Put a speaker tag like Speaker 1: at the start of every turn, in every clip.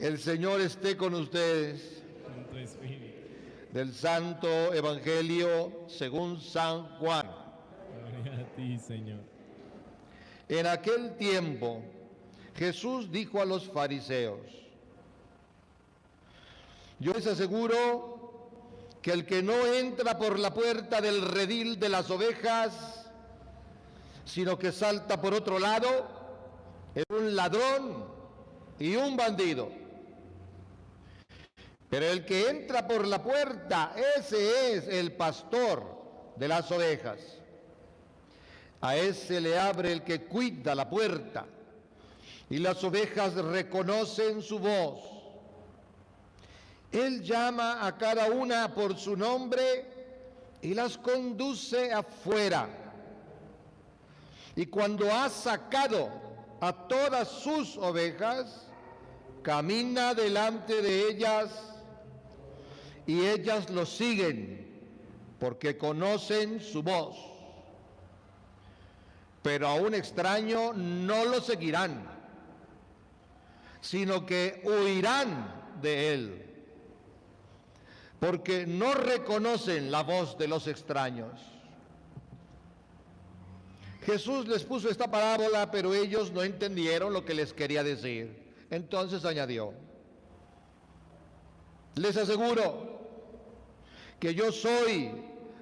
Speaker 1: El Señor esté con ustedes.
Speaker 2: Con tu espíritu.
Speaker 1: Del Santo Evangelio según San Juan.
Speaker 2: Gloria a ti, Señor.
Speaker 1: En aquel tiempo, Jesús dijo a los fariseos: yo les aseguro que el que no entra por la puerta del redil de las ovejas, sino que salta por otro lado, es un ladrón y un bandido. Pero el que entra por la puerta, ese es el pastor de las ovejas. A ese le abre el que cuida la puerta, y las ovejas reconocen su voz. Él llama a cada una por su nombre y las conduce afuera. Y cuando ha sacado a todas sus ovejas, camina delante de ellas y ellas lo siguen porque conocen su voz. Pero a un extraño no lo seguirán, sino que huirán de él, porque no reconocen la voz de los extraños. Jesús les puso esta parábola, pero ellos no entendieron lo que les quería decir. Entonces añadió: les aseguro que yo soy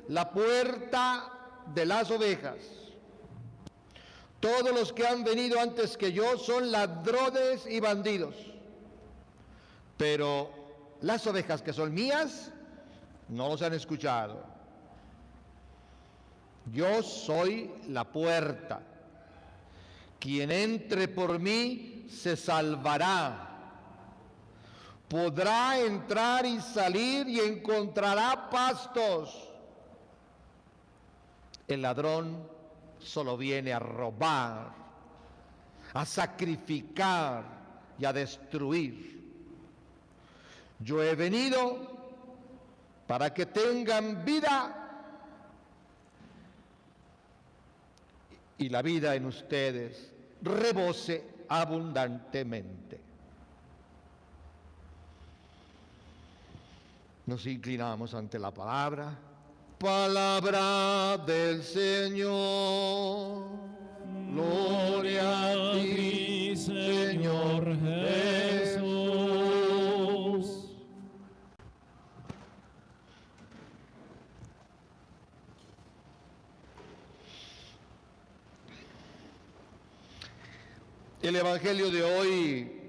Speaker 1: la puerta de las ovejas. Todos los que han venido antes que yo son ladrones y bandidos, pero las ovejas que son mías no los han escuchado. Yo soy la puerta. Quien entre por mí se salvará. Podrá entrar y salir y encontrará pastos. El ladrón solo viene a robar, a sacrificar y a destruir. Yo he venido para que tengan vida y la vida en ustedes rebose abundantemente. Nos inclinamos ante la palabra. Palabra del Señor. Gloria a ti, Señor Jesús. El Evangelio de hoy,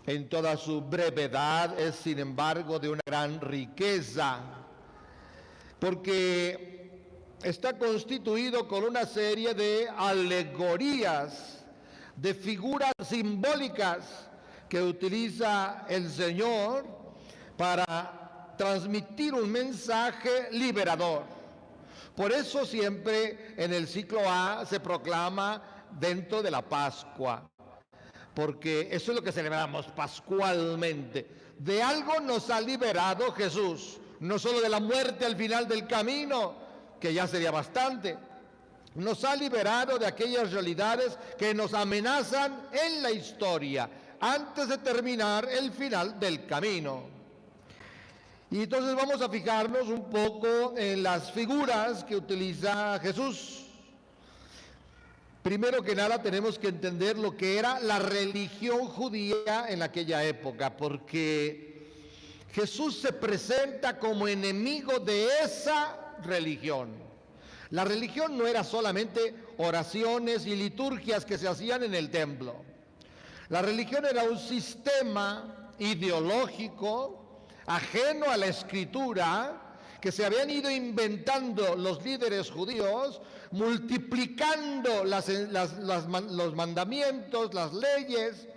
Speaker 1: en toda su brevedad, es sin embargo de una gran riqueza, porque está constituido con una serie de alegorías, de figuras simbólicas que utiliza el Señor para transmitir un mensaje liberador. Por eso siempre en el ciclo A se proclama dentro de la Pascua, porque eso es lo que celebramos pascualmente. De algo nos ha liberado Jesús, no solo de la muerte al final del camino, que ya sería bastante. Nos ha liberado de aquellas realidades que nos amenazan en la historia, antes de terminar el final del camino. Y entonces vamos a fijarnos un poco en las figuras que utiliza Jesús. Primero que nada tenemos que entender lo que era la religión judía en aquella época, porque Jesús se presenta como enemigo de esa religión. La religión no era solamente oraciones y liturgias que se hacían en el templo. La religión era un sistema ideológico ajeno a la Escritura, que se habían ido inventando los líderes judíos, multiplicando los mandamientos, las leyes.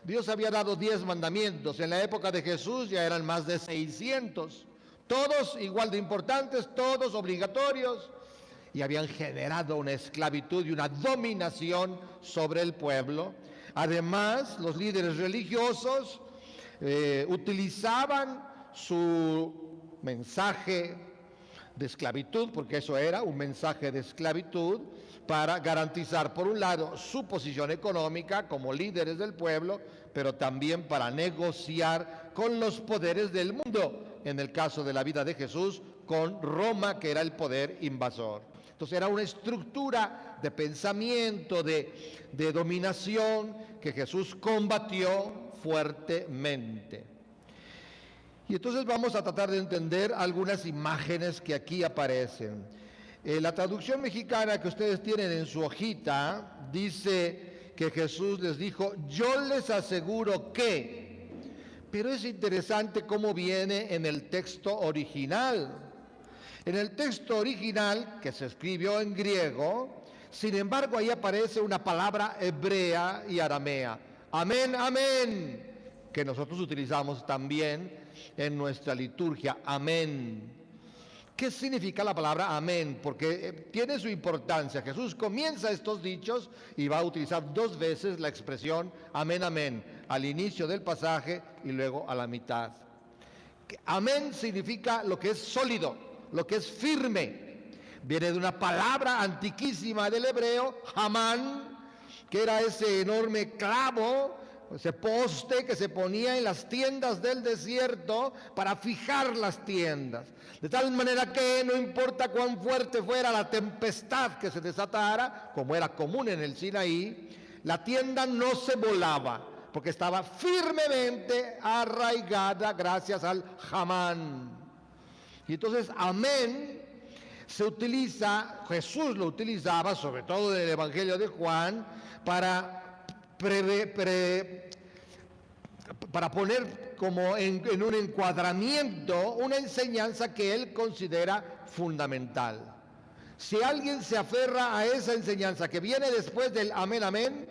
Speaker 1: Dios había dado 10 mandamientos. En la época de Jesús ya eran más de 600. Todos igual de importantes, todos obligatorios. Y habían generado una esclavitud y una dominación sobre el pueblo. Además, los líderes religiosos utilizaban su mensaje de esclavitud, porque eso era un mensaje de esclavitud, para garantizar, por un lado, su posición económica como líderes del pueblo, pero también para negociar con los poderes del mundo, en el caso de la vida de Jesús, con Roma, que era el poder invasor. Entonces era una estructura de pensamiento, de dominación, que Jesús combatió fuertemente. Y entonces vamos a tratar de entender algunas imágenes que aquí aparecen. La traducción mexicana que ustedes tienen en su hojita dice que Jesús les dijo, yo les aseguro que, pero es interesante cómo viene en el texto original. En el texto original, que se escribió en griego, sin embargo ahí aparece una palabra hebrea y aramea, amén, amén, que nosotros utilizamos también en nuestra liturgia, amén. ¿Qué significa la palabra amén? Porque tiene su importancia. Jesús comienza estos dichos y va a utilizar 2 veces la expresión amén, amén, al inicio del pasaje y luego a la mitad. Amén significa lo que es sólido, lo que es firme. Viene de una palabra antiquísima del hebreo, hamán, que era ese enorme clavo, ese poste que se ponía en las tiendas del desierto para fijar las tiendas. De tal manera que no importa cuán fuerte fuera la tempestad que se desatara, como era común en el Sinaí, la tienda no se volaba, porque estaba firmemente arraigada gracias al hamán. Y entonces amén se utiliza, Jesús lo utilizaba, sobre todo en el Evangelio de Juan, para poner como en un encuadramiento una enseñanza que él considera fundamental. Si alguien se aferra a esa enseñanza que viene después del amén, amén,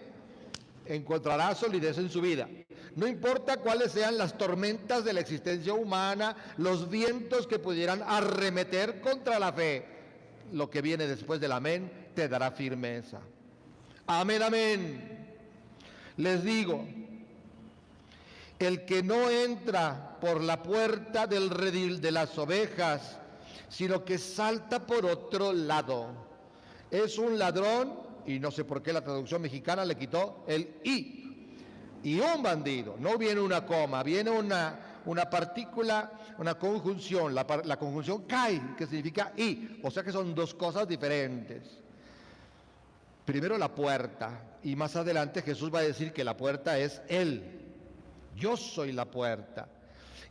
Speaker 1: encontrará solidez en su vida. No importa cuáles sean las tormentas de la existencia humana, los vientos que pudieran arremeter contra la fe, lo que viene después del amén te dará firmeza. Amén, amén. Les digo, el que no entra por la puerta del redil de las ovejas, sino que salta por otro lado, es un ladrón, y no sé por qué la traducción mexicana le quitó el y un bandido. No viene una coma, viene una partícula, una conjunción, la conjunción kai, que significa y, o sea que son 2 cosas diferentes. Primero la puerta, y más adelante Jesús va a decir que la puerta es Él. Yo soy la puerta.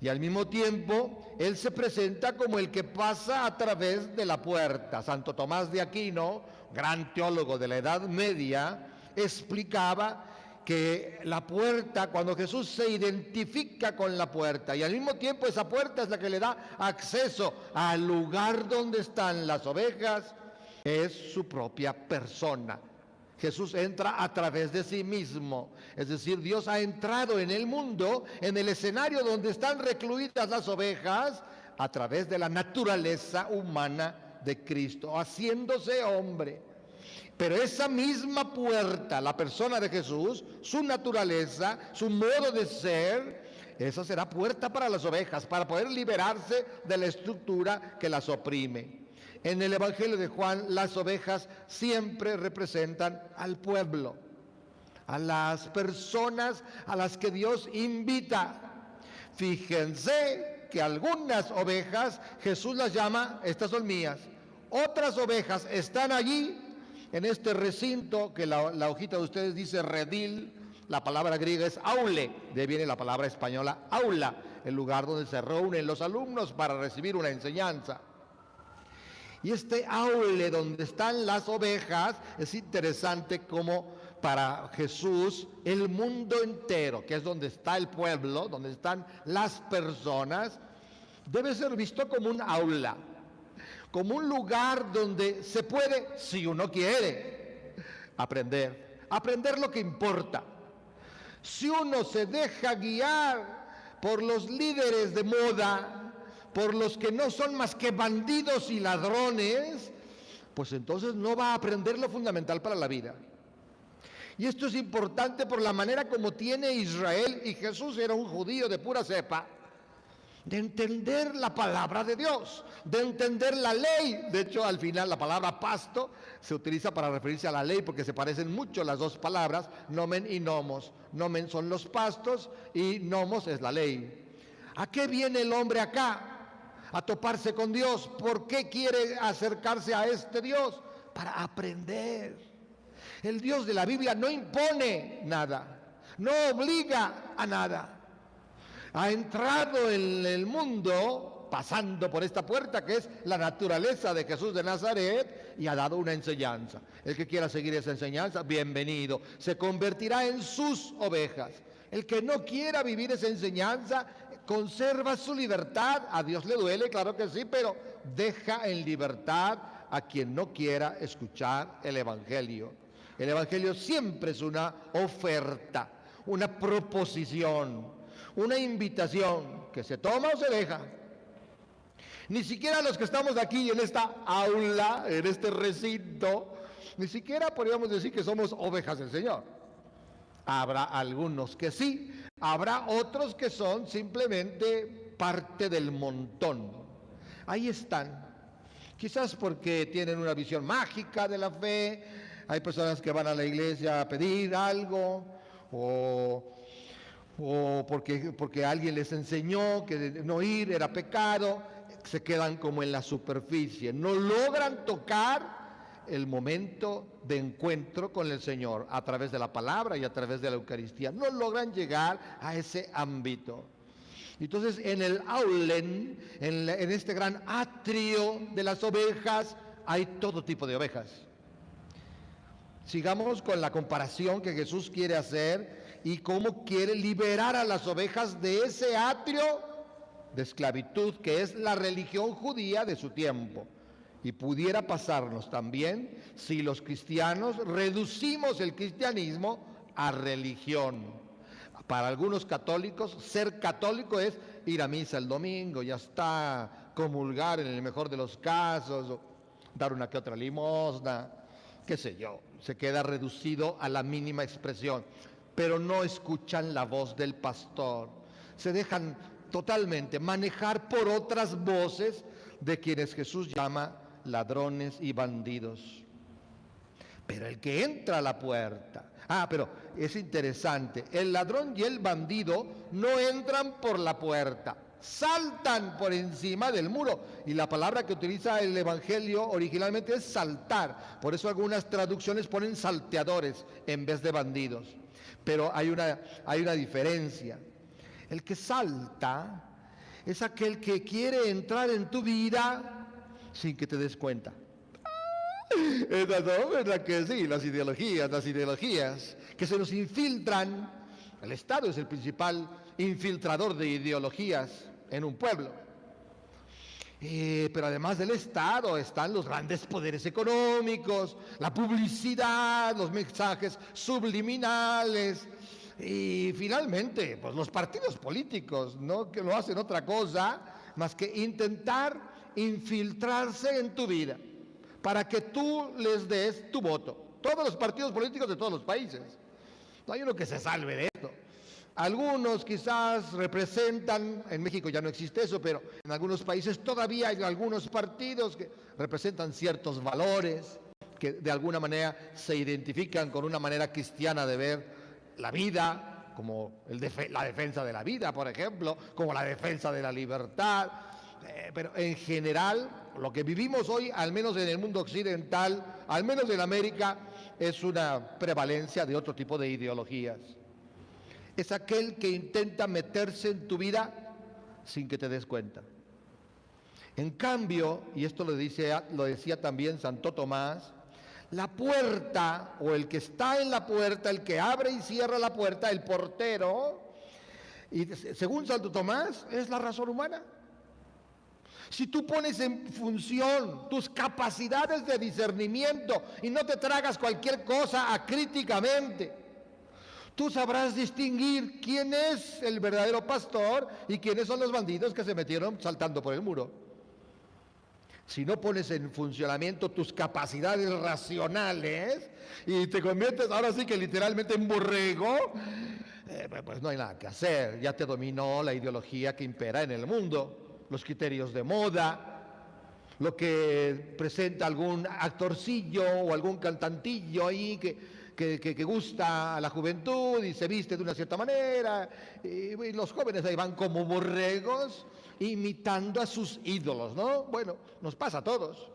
Speaker 1: Y al mismo tiempo, Él se presenta como el que pasa a través de la puerta. Santo Tomás de Aquino, gran teólogo de la Edad Media, explicaba que la puerta, cuando Jesús se identifica con la puerta, y al mismo tiempo esa puerta es la que le da acceso al lugar donde están las ovejas, es su propia persona. Jesús entra a través de sí mismo, es decir, Dios ha entrado en el mundo, en el escenario donde están recluidas las ovejas, a través de la naturaleza humana de Cristo, haciéndose hombre. Pero esa misma puerta, la persona de Jesús, su naturaleza, su modo de ser, esa será puerta para las ovejas, para poder liberarse de la estructura que las oprime. En el Evangelio de Juan, las ovejas siempre representan al pueblo, a las personas a las que Dios invita. Fíjense que algunas ovejas Jesús las llama, estas son mías. Otras ovejas están allí, en este recinto, que la hojita de ustedes dice redil, la palabra griega es aule, de ahí viene la palabra española aula, el lugar donde se reúnen los alumnos para recibir una enseñanza. Y este aule donde están las ovejas, es interesante como para Jesús el mundo entero, que es donde está el pueblo, donde están las personas, debe ser visto como un aula, como un lugar donde se puede, si uno quiere, aprender lo que importa. Si uno se deja guiar por los líderes de moda, por los que no son más que bandidos y ladrones, pues entonces no va a aprender lo fundamental para la vida. Y esto es importante por la manera como tiene Israel, y Jesús era un judío de pura cepa, de entender la palabra de Dios, de entender la ley. De hecho, al final la palabra pasto se utiliza para referirse a la ley porque se parecen mucho las dos palabras, nomen y nomos. Nomen son los pastos y nomos es la ley. ¿A qué viene el hombre acá? A toparse con Dios. ¿Por qué quiere acercarse a este Dios? Para aprender. El Dios de la Biblia no impone nada, no obliga a nada. Ha entrado en el mundo pasando por esta puerta que es la naturaleza de Jesús de Nazaret y ha dado una enseñanza. El que quiera seguir esa enseñanza, bienvenido, se convertirá en sus ovejas. El que no quiera vivir esa enseñanza, conserva su libertad. A Dios le duele, claro que sí, pero deja en libertad a quien no quiera escuchar el Evangelio. El Evangelio siempre es una oferta, una proposición, una invitación que se toma o se deja. Ni siquiera los que estamos aquí en esta aula, en este recinto, ni siquiera podríamos decir que somos ovejas del Señor. Habrá algunos que sí, habrá otros que son simplemente parte del montón. Ahí están, quizás porque tienen una visión mágica de la fe. Hay personas que van a la iglesia a pedir algo o porque alguien les enseñó que no ir era pecado. Se quedan como en la superficie, no logran tocar el momento de encuentro con el Señor a través de la palabra y a través de la Eucaristía. No logran llegar a ese ámbito. Entonces, en el aulen, en este gran atrio de las ovejas, hay todo tipo de ovejas. Sigamos con la comparación que Jesús quiere hacer y cómo quiere liberar a las ovejas de ese atrio de esclavitud que es la religión judía de su tiempo. Y pudiera pasarnos también si los cristianos reducimos el cristianismo a religión. Para algunos católicos, ser católico es ir a misa el domingo, ya está, comulgar en el mejor de los casos, dar una que otra limosna, qué sé yo, se queda reducido a la mínima expresión, pero no escuchan la voz del pastor, se dejan totalmente manejar por otras voces de quienes Jesús llama ladrones y bandidos. Pero el que entra a la puerta, pero es interesante, el ladrón y el bandido no entran por la puerta, saltan por encima del muro. Y la palabra que utiliza el Evangelio originalmente es saltar. Por eso algunas traducciones ponen salteadores en vez de bandidos. Pero hay una diferencia. El que salta es aquel que quiere entrar en tu vida sin que te des cuenta. Esas son, ¿verdad que sí? Las ideologías que se nos infiltran. El Estado es el principal infiltrador de ideologías en un pueblo. Pero además del Estado están los grandes poderes económicos, la publicidad, los mensajes subliminales. Y finalmente, pues los partidos políticos, ¿no? Que no hacen otra cosa más que intentar infiltrarse en tu vida para que tú les des tu voto. Todos los partidos políticos de todos los países. No hay uno que se salve de esto. Algunos quizás representan, en México ya no existe eso, pero en algunos países todavía hay algunos partidos que representan ciertos valores, que de alguna manera se identifican con una manera cristiana de ver la vida, como la defensa de la vida, por ejemplo, como la defensa de la libertad. Pero en general, lo que vivimos hoy, al menos en el mundo occidental, al menos en América, es una prevalencia de otro tipo de ideologías. Es aquel que intenta meterse en tu vida sin que te des cuenta. En cambio, y esto lo decía también Santo Tomás, la puerta, o el que está en la puerta, el que abre y cierra la puerta, el portero, y según Santo Tomás, es la razón humana. Si tú pones en función tus capacidades de discernimiento y no te tragas cualquier cosa acríticamente, tú sabrás distinguir quién es el verdadero pastor y quiénes son los bandidos que se metieron saltando por el muro. Si no pones en funcionamiento tus capacidades racionales y te conviertes ahora sí que literalmente en borrego, pues no hay nada que hacer. Ya te dominó la ideología que impera en el mundo, los criterios de moda, lo que presenta algún actorcillo o algún cantantillo ahí que gusta a la juventud y se viste de una cierta manera, y los jóvenes ahí van como borregos imitando a sus ídolos, ¿no? Bueno, nos pasa a todos.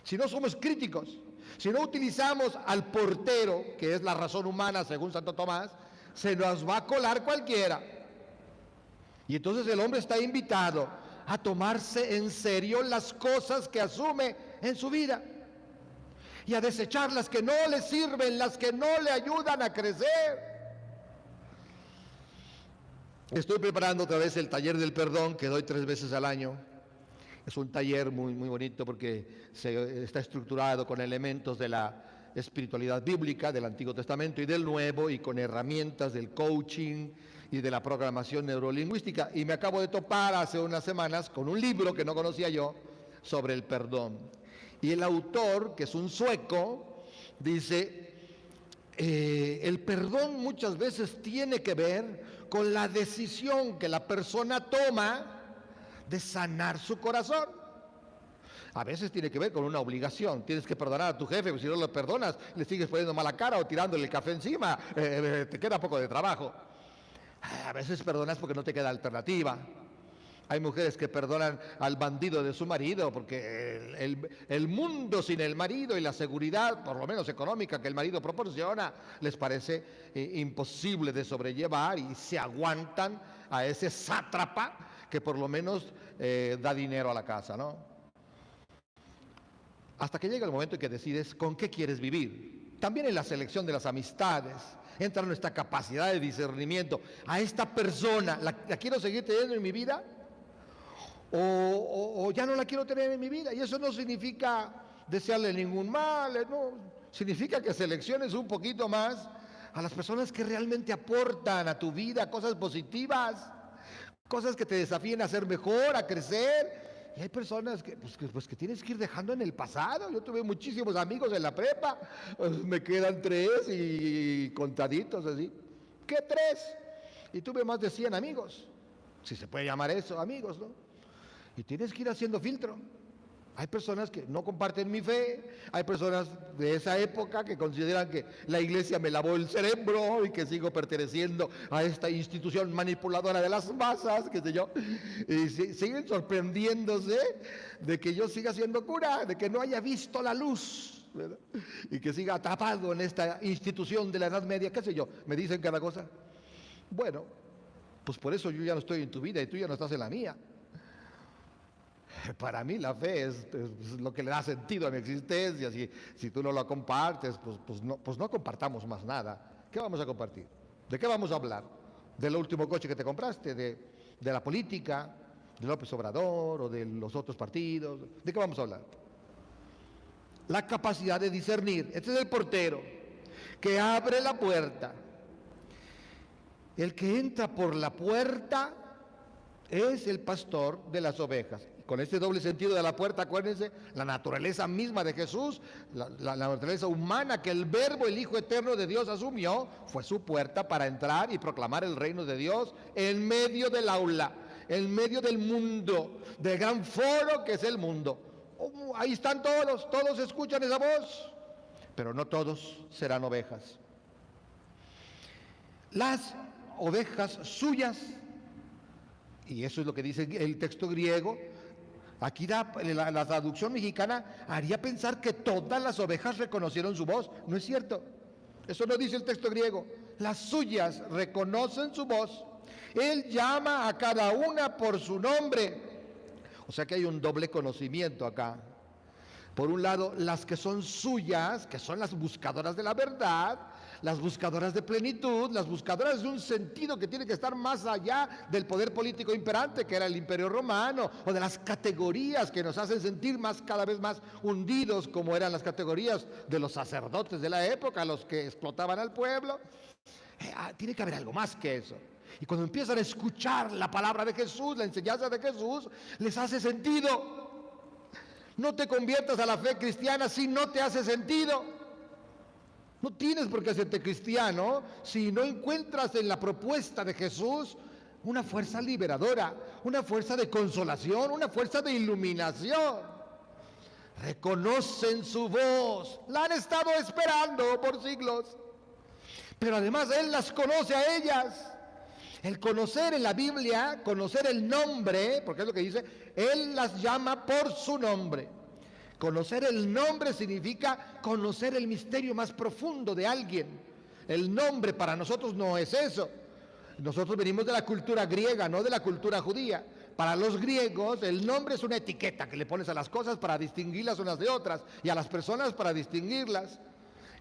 Speaker 1: Si no somos críticos, si no utilizamos al portero, que es la razón humana según Santo Tomás, se nos va a colar cualquiera. Y entonces el hombre está invitado a tomarse en serio las cosas que asume en su vida y a desechar las que no le sirven, las que no le ayudan a crecer. Estoy preparando otra vez el taller del perdón que doy 3 veces al año. Es un taller muy, muy bonito porque está estructurado con elementos de la espiritualidad bíblica del Antiguo Testamento y del Nuevo, y con herramientas del coaching y de la programación neurolingüística. Y me acabo de topar hace unas semanas con un libro que no conocía yo sobre el perdón. Y el autor, que es un sueco, dice, el perdón muchas veces tiene que ver con la decisión que la persona toma de sanar su corazón. A veces tiene que ver con una obligación. Tienes que perdonar a tu jefe, si no lo perdonas, le sigues poniendo mala cara o tirándole el café encima, te queda poco de trabajo. A veces perdonas porque no te queda alternativa. Hay mujeres que perdonan al bandido de su marido porque el mundo sin el marido y la seguridad, por lo menos económica, que el marido proporciona, les parece imposible de sobrellevar y se aguantan a ese sátrapa que por lo menos da dinero a la casa, ¿no? Hasta que llega el momento en que decides con qué quieres vivir. También en la selección de las amistades entra nuestra capacidad de discernimiento. A esta persona, ¿la quiero seguir teniendo en mi vida? O ya no la quiero tener en mi vida. Y eso no significa desearle ningún mal, no. Significa que selecciones un poquito más a las personas que realmente aportan a tu vida cosas positivas, cosas que te desafíen a ser mejor, a crecer. Y hay personas que tienes que ir dejando en el pasado. Yo tuve muchísimos amigos en la prepa, me quedan 3 y contaditos así. ¿Qué 3? Y tuve más de 100 amigos, si se puede llamar eso, amigos, ¿no? Y tienes que ir haciendo filtro. Hay personas que no comparten mi fe, hay personas de esa época que consideran que la iglesia me lavó el cerebro y que sigo perteneciendo a esta institución manipuladora de las masas, qué sé yo, y siguen sorprendiéndose de que yo siga siendo cura, de que no haya visto la luz, ¿verdad? Y que siga atrapado en esta institución de la Edad Media, qué sé yo, me dicen cada cosa. Bueno, pues por eso yo ya no estoy en tu vida y tú ya no estás en la mía. Para mí la fe es lo que le da sentido a mi existencia. Si tú no lo compartes, pues no compartamos más nada. ¿Qué vamos a compartir? ¿De qué vamos a hablar? ¿Del último coche que te compraste? ¿De la política? ¿De López Obrador o de los otros partidos? ¿De qué vamos a hablar? La capacidad de discernir. Este es el portero que abre la puerta. El que entra por la puerta es el pastor de las ovejas. Con este doble sentido de la puerta, acuérdense, la naturaleza misma de Jesús, la naturaleza humana que el Verbo, el Hijo Eterno de Dios, asumió, fue su puerta para entrar y proclamar el reino de Dios en medio del aula, en medio del mundo, del gran foro que es el mundo. Ahí están todos escuchan esa voz, pero no todos serán ovejas. Las ovejas suyas, y eso es lo que dice el texto griego. Aquí la traducción mexicana haría pensar que todas las ovejas reconocieron su voz. No es cierto. Eso no dice el texto griego. Las suyas reconocen su voz. Él llama a cada una por su nombre. O sea que hay un doble conocimiento acá. Por un lado, las que son suyas, que son las buscadoras de la verdad, las buscadoras de plenitud, las buscadoras de un sentido que tiene que estar más allá del poder político imperante, que era el Imperio Romano, o de las categorías que nos hacen sentir cada vez más hundidos, como eran las categorías de los sacerdotes de la época, los que explotaban al pueblo. Tiene que haber algo más que eso. Y cuando empiezan a escuchar la palabra de Jesús, la enseñanza de Jesús, les hace sentido. No te conviertas a la fe cristiana si no te hace sentido. No tienes por qué hacerte cristiano si no encuentras en la propuesta de Jesús una fuerza liberadora, una fuerza de consolación, una fuerza de iluminación. Reconocen su voz, la han estado esperando por siglos, pero además Él las conoce a ellas. El conocer en la Biblia, conocer el nombre, porque es lo que dice, Él las llama por su nombre. Conocer el nombre significa conocer el misterio más profundo de alguien. El nombre para nosotros no es eso. Nosotros venimos de la cultura griega, no de la cultura judía. Para los griegos el nombre es una etiqueta que le pones a las cosas para distinguirlas unas de otras y a las personas para distinguirlas.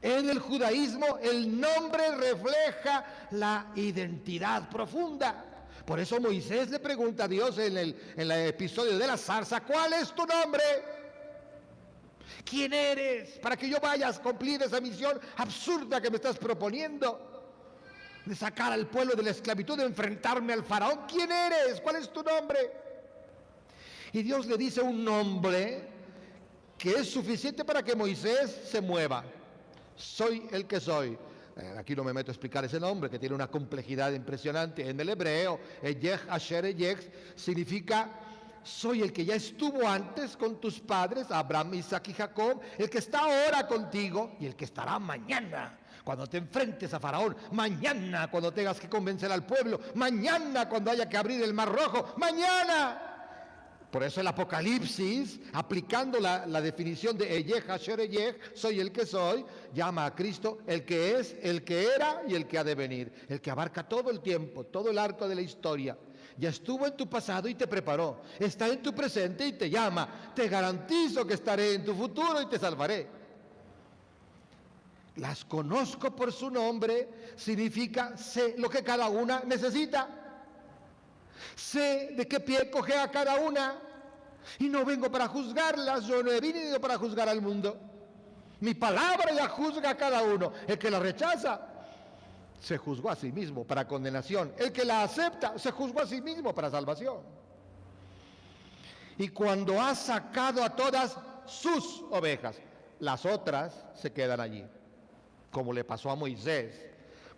Speaker 1: En el judaísmo el nombre refleja la identidad profunda. Por eso Moisés le pregunta a Dios en el episodio de la zarza: ¿cuál es tu nombre? ¿Quién eres? Para que yo vaya a cumplir esa misión absurda que me estás proponiendo, de sacar al pueblo de la esclavitud, de enfrentarme al faraón. ¿Quién eres? ¿Cuál es tu nombre? Y Dios le dice un nombre que es suficiente para que Moisés se mueva. Soy el que soy. Aquí no me meto a explicar ese nombre, que tiene una complejidad impresionante. En el hebreo, Eyech Asher Eyech significa: soy el que ya estuvo antes con tus padres, Abraham, Isaac y Jacob, el que está ahora contigo y el que estará mañana cuando te enfrentes a Faraón, mañana cuando tengas que convencer al pueblo, mañana cuando haya que abrir el Mar Rojo, mañana. Por eso el Apocalipsis, aplicando la definición de Eyech Asher Eyech, soy el que soy, llama a Cristo el que es, el que era y el que ha de venir, el que abarca todo el tiempo, todo el arco de la historia. Ya estuvo en tu pasado y te preparó, está en tu presente y te llama. Te garantizo que estaré en tu futuro y te salvaré. Las conozco por su nombre significa sé lo que cada una necesita. Sé de qué pie coge a cada una y no vengo para juzgarlas. Yo no he venido para juzgar al mundo. Mi palabra ya juzga a cada uno. El que la rechaza se juzgó a sí mismo para condenación. El que la acepta se juzgó a sí mismo para salvación. Y cuando ha sacado a todas sus ovejas, las otras se quedan allí, como le pasó a Moisés.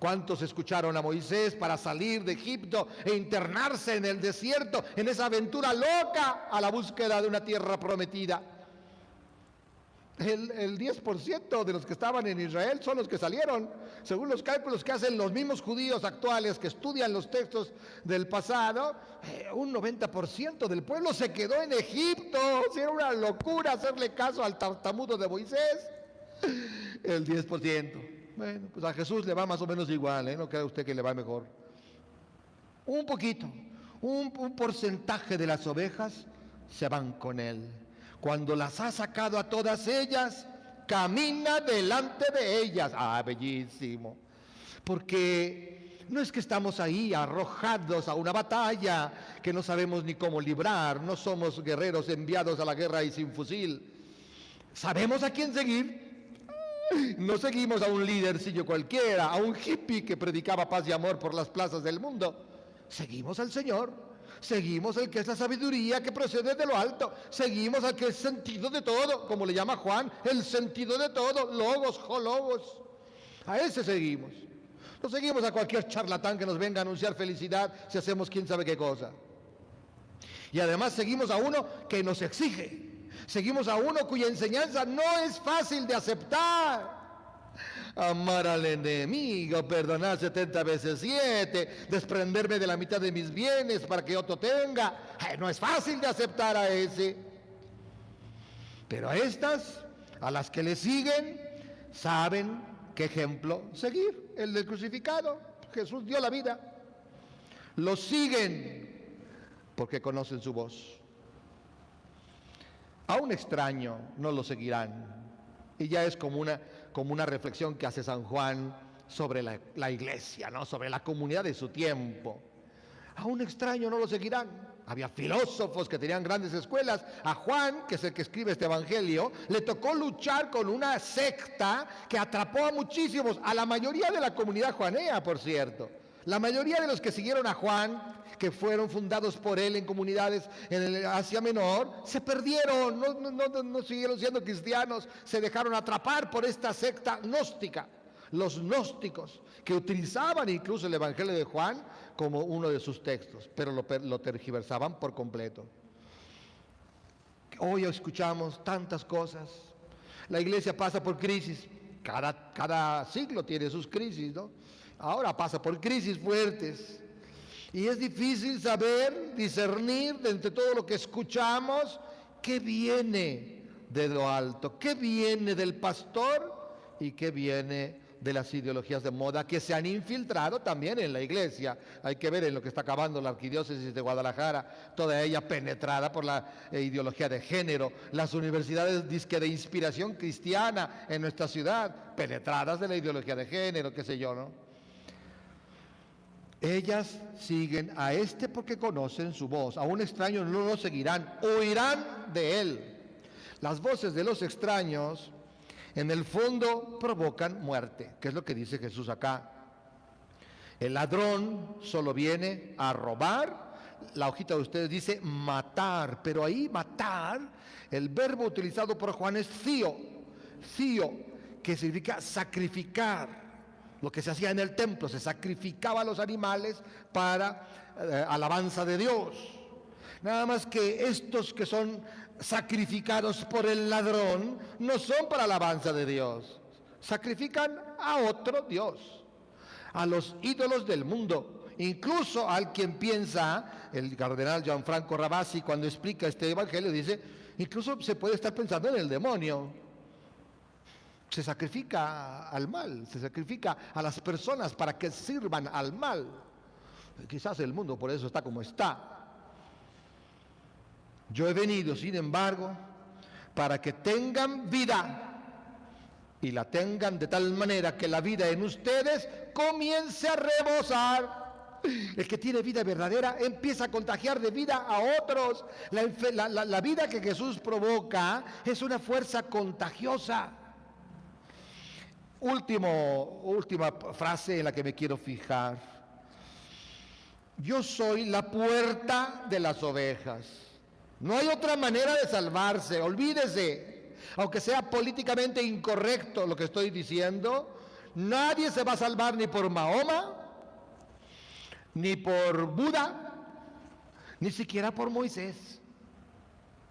Speaker 1: ¿Cuántos escucharon a Moisés para salir de Egipto e internarse en el desierto, en esa aventura loca a la búsqueda de una tierra prometida? El 10% de los que estaban en Israel son los que salieron. Según los cálculos que hacen los mismos judíos actuales que estudian los textos del pasado, un 90% del pueblo se quedó en Egipto. Si era una locura hacerle caso al tartamudo de Moisés. El 10%. Bueno, pues a Jesús le va más o menos igual, ¿eh? No crea usted que le va mejor. Un poquito, un porcentaje de las ovejas se van con él. Cuando las ha sacado a todas ellas, camina delante de ellas. Ah, bellísimo. Porque no es que estamos ahí arrojados a una batalla que no sabemos ni cómo librar. No somos guerreros enviados a la guerra y sin fusil. Sabemos a quién seguir. No seguimos a un lídercillo cualquiera, a un hippie que predicaba paz y amor por las plazas del mundo. Seguimos al Señor, seguimos al que es la sabiduría que procede de lo alto, seguimos al que es sentido de todo, como le llama Juan, el sentido de todo, logos, logos. A ese seguimos. No seguimos a cualquier charlatán que nos venga a anunciar felicidad si hacemos quién sabe qué cosa. Y además seguimos a uno que nos exige. Seguimos a uno cuya enseñanza no es fácil de aceptar. Amar al enemigo, perdonar 70 veces 7, desprenderme de la mitad de mis bienes para que otro tenga. No es fácil de aceptar a ese. Pero a estas, a las que le siguen, saben qué ejemplo seguir, el del crucificado. Jesús dio la vida. Lo siguen porque conocen su voz. A un extraño no lo seguirán. Y ya es como una reflexión que hace San Juan sobre la iglesia, ¿no? Sobre la comunidad de su tiempo. A un extraño no lo seguirán. Había filósofos que tenían grandes escuelas. A Juan, que es el que escribe este evangelio, le tocó luchar con una secta que atrapó a muchísimos, a la mayoría de la comunidad juanea, por cierto. La mayoría de los que siguieron a Juan, que fueron fundados por él en comunidades en el Asia Menor, se perdieron, no siguieron siendo cristianos, se dejaron atrapar por esta secta gnóstica. los gnósticos, que utilizaban incluso el Evangelio de Juan como uno de sus textos, pero lo tergiversaban por completo. Hoy escuchamos tantas cosas. La iglesia pasa por crisis. Cada siglo tiene sus crisis, ¿no? Ahora pasa por crisis fuertes. Y es difícil saber, discernir de entre todo lo que escuchamos, qué viene de lo alto, qué viene del pastor y qué viene de las ideologías de moda que se han infiltrado también en la iglesia. Hay que ver en lo que está acabando la arquidiócesis de Guadalajara, toda ella penetrada por la ideología de género, las universidades disque de inspiración cristiana en nuestra ciudad, penetradas de la ideología de género, qué sé yo, ¿no? Ellas siguen a este porque conocen su voz. A un extraño no lo seguirán, oirán de él. Las voces de los extraños en el fondo provocan muerte, que es lo que dice Jesús acá. El ladrón solo viene a robar. La hojita de ustedes dice matar, pero ahí matar, el verbo utilizado por Juan es thio, que significa sacrificar. Lo que se hacía en el templo, se sacrificaba a los animales para alabanza de Dios. Nada más que estos que son sacrificados por el ladrón no son para alabanza de Dios. Sacrifican a otro Dios, a los ídolos del mundo. Incluso al quien piensa, el cardenal Gianfranco Ravasi, cuando explica este evangelio, dice, incluso se puede estar pensando en el demonio. Se sacrifica al mal, se sacrifica a las personas para que sirvan al mal. Quizás el mundo por eso está como está. Yo he venido, sin embargo, para que tengan vida y la tengan de tal manera que la vida en ustedes comience a rebosar. El que tiene vida verdadera empieza a contagiar de vida a otros. La vida que Jesús provoca es una fuerza contagiosa. Última frase en la que me quiero fijar. Yo soy la puerta de las ovejas. No hay otra manera de salvarse, olvídese. Aunque sea políticamente incorrecto lo que estoy diciendo, nadie se va a salvar ni por Mahoma, ni por Buda, ni siquiera por Moisés.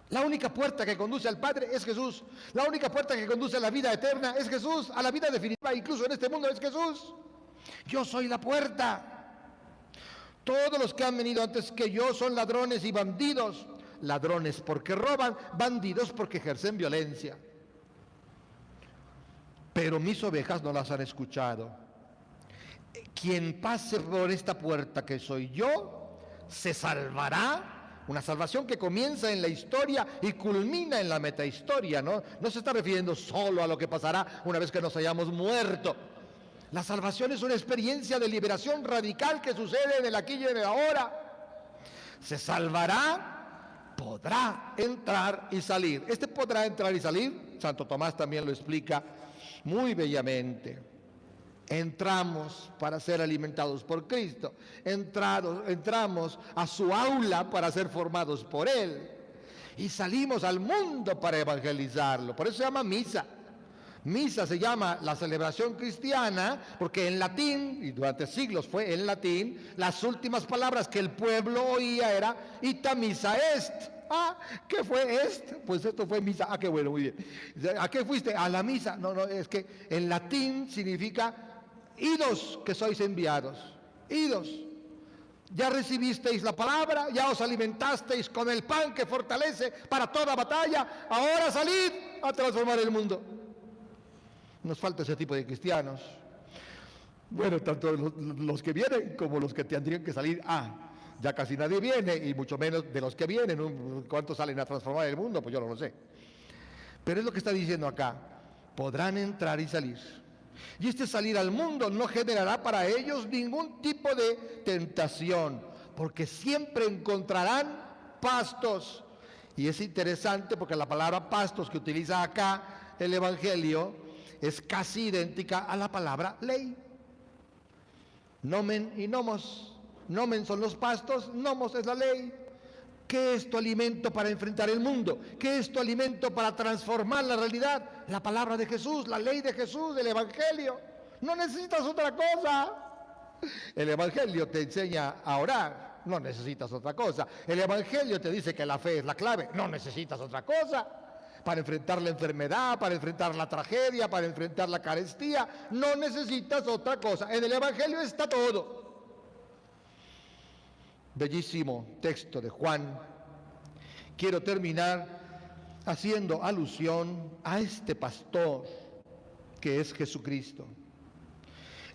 Speaker 1: La única puerta que conduce al Padre es Jesús. La única puerta que conduce a la vida eterna es Jesús. A la vida definitiva, incluso en este mundo, es Jesús. Yo soy la puerta. Todos los que han venido antes que yo son ladrones y bandidos. Ladrones porque roban, bandidos porque ejercen violencia. Pero mis ovejas no las han escuchado. Quien pase por esta puerta que soy yo, se salvará. Una salvación que comienza en la historia y culmina en la metahistoria, ¿no? No se está refiriendo solo a lo que pasará una vez que nos hayamos muerto. La salvación es una experiencia de liberación radical que sucede en el aquí y en el ahora. Se salvará, podrá entrar y salir. Este podrá entrar y salir, Santo Tomás también lo explica muy bellamente. Entramos para ser alimentados por Cristo. Entramos a su aula para ser formados por Él. Y salimos al mundo para evangelizarlo. Por eso se llama misa. Misa se llama la celebración cristiana porque en latín, y durante siglos fue en latín, las últimas palabras que el pueblo oía era ita missa est. Ah, ¿qué fue est? Pues esto fue misa. Ah, qué bueno, muy bien. ¿A qué fuiste? A la misa. No, es que en latín significa idos, que sois enviados. Idos. Ya recibisteis la palabra, ya os alimentasteis con el pan que fortalece para toda batalla. Ahora salid a transformar el mundo. Nos falta ese tipo de cristianos. Bueno, tanto los que vienen como los que tendrían que salir. Ya casi nadie viene, y mucho menos de los que vienen. ¿Cuántos salen a transformar el mundo? Pues yo no lo sé. Pero es lo que está diciendo acá. Podrán entrar y salir. Y este salir al mundo no generará para ellos ningún tipo de tentación, porque siempre encontrarán pastos. Y es interesante porque la palabra pastos que utiliza acá el Evangelio es casi idéntica a la palabra ley. Nomen y nomos. Nomen son los pastos, nomos es la ley. ¿Qué es tu alimento para enfrentar el mundo? ¿Qué es tu alimento para transformar la realidad? La palabra de Jesús, la ley de Jesús, el Evangelio. No necesitas otra cosa. El Evangelio te enseña a orar. No necesitas otra cosa. El Evangelio te dice que la fe es la clave. No necesitas otra cosa. Para enfrentar la enfermedad, para enfrentar la tragedia, para enfrentar la carestía, no necesitas otra cosa. En el Evangelio está todo. Bellísimo texto de Juan. Quiero terminar haciendo alusión a este pastor que es Jesucristo.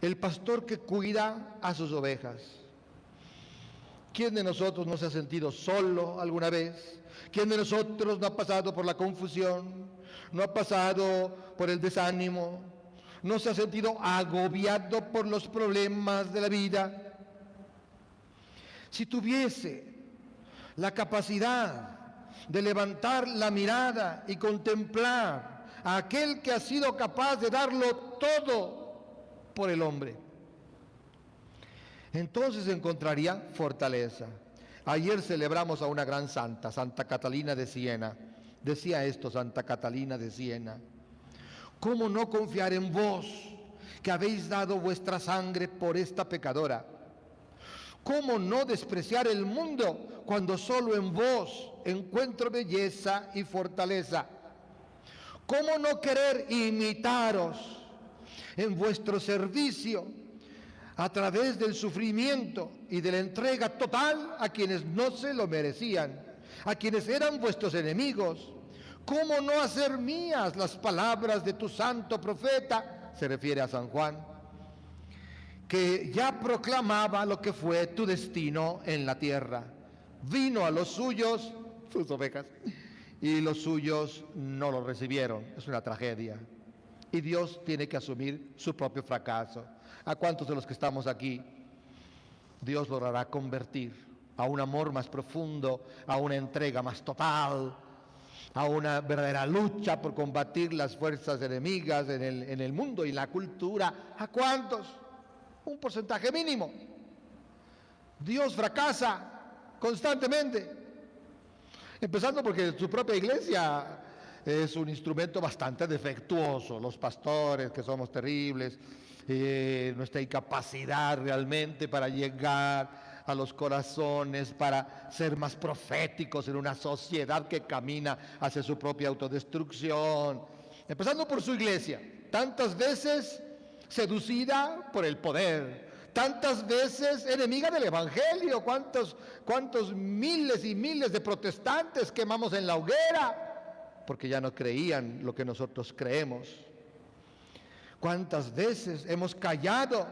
Speaker 1: El pastor que cuida a sus ovejas. ¿Quién de nosotros no se ha sentido solo alguna vez? ¿Quién de nosotros no ha pasado por la confusión? ¿No ha pasado por el desánimo? ¿No se ha sentido agobiado por los problemas de la vida? Si tuviese la capacidad de levantar la mirada y contemplar a aquel que ha sido capaz de darlo todo por el hombre, entonces encontraría fortaleza. Ayer celebramos a una gran santa, Santa Catalina de Siena. Decía esto Santa Catalina de Siena: ¿cómo no confiar en vos, que habéis dado vuestra sangre por esta pecadora? ¿Cómo no despreciar el mundo cuando solo en vos encuentro belleza y fortaleza? ¿Cómo no querer imitaros en vuestro servicio a través del sufrimiento y de la entrega total a quienes no se lo merecían, a quienes eran vuestros enemigos? ¿Cómo no hacer mías las palabras de tu santo profeta? Se refiere a San Juan, que ya proclamaba lo que fue tu destino en la tierra. Vino a los suyos, sus ovejas, y los suyos no lo recibieron. Es una tragedia. Y Dios tiene que asumir su propio fracaso. ¿A cuántos de los que estamos aquí Dios logrará convertir a un amor más profundo, a una entrega más total, a una verdadera lucha por combatir las fuerzas enemigas en el mundo y la cultura? ¿A cuántos? Un porcentaje mínimo. Dios fracasa constantemente, empezando porque su propia iglesia es un instrumento bastante defectuoso. Los pastores, que somos terribles, nuestra incapacidad realmente para llegar a los corazones, para ser más proféticos en una sociedad que camina hacia su propia autodestrucción, empezando por su iglesia, tantas veces seducida por el poder, tantas veces enemiga del Evangelio. ¿Cuántos miles y miles de protestantes quemamos en la hoguera porque ya no creían lo que nosotros creemos? ¿Cuántas veces hemos callado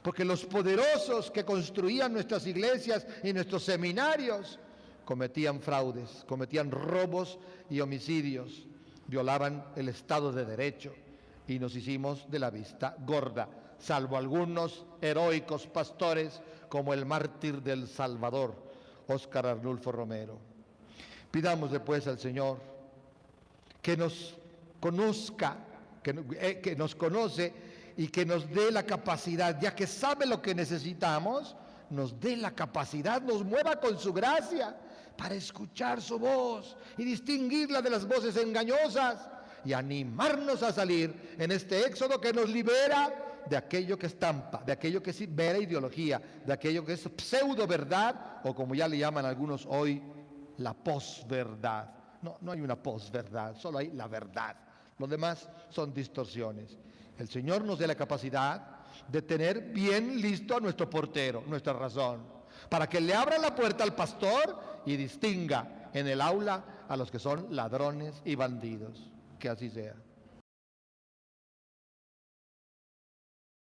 Speaker 1: porque los poderosos que construían nuestras iglesias y nuestros seminarios cometían fraudes, cometían robos y homicidios, violaban el Estado de Derecho, y nos hicimos de la vista gorda, salvo algunos heroicos pastores como el mártir del Salvador, Óscar Arnulfo Romero? Pidámosle pues al Señor que nos conozca, que nos conoce y que nos dé la capacidad, ya que sabe lo que necesitamos, nos dé la capacidad, nos mueva con su gracia para escuchar su voz y distinguirla de las voces engañosas, y animarnos a salir en este éxodo que nos libera de aquello que estampa, de aquello que es vera ideología, de aquello que es pseudo verdad, o como ya le llaman algunos hoy, la posverdad. No hay una posverdad, solo hay la verdad. Lo demás son distorsiones. El Señor nos dé la capacidad de tener bien listo a nuestro portero, nuestra razón, para que le abra la puerta al pastor y distinga en el aula a los que son ladrones y bandidos. Que así sea.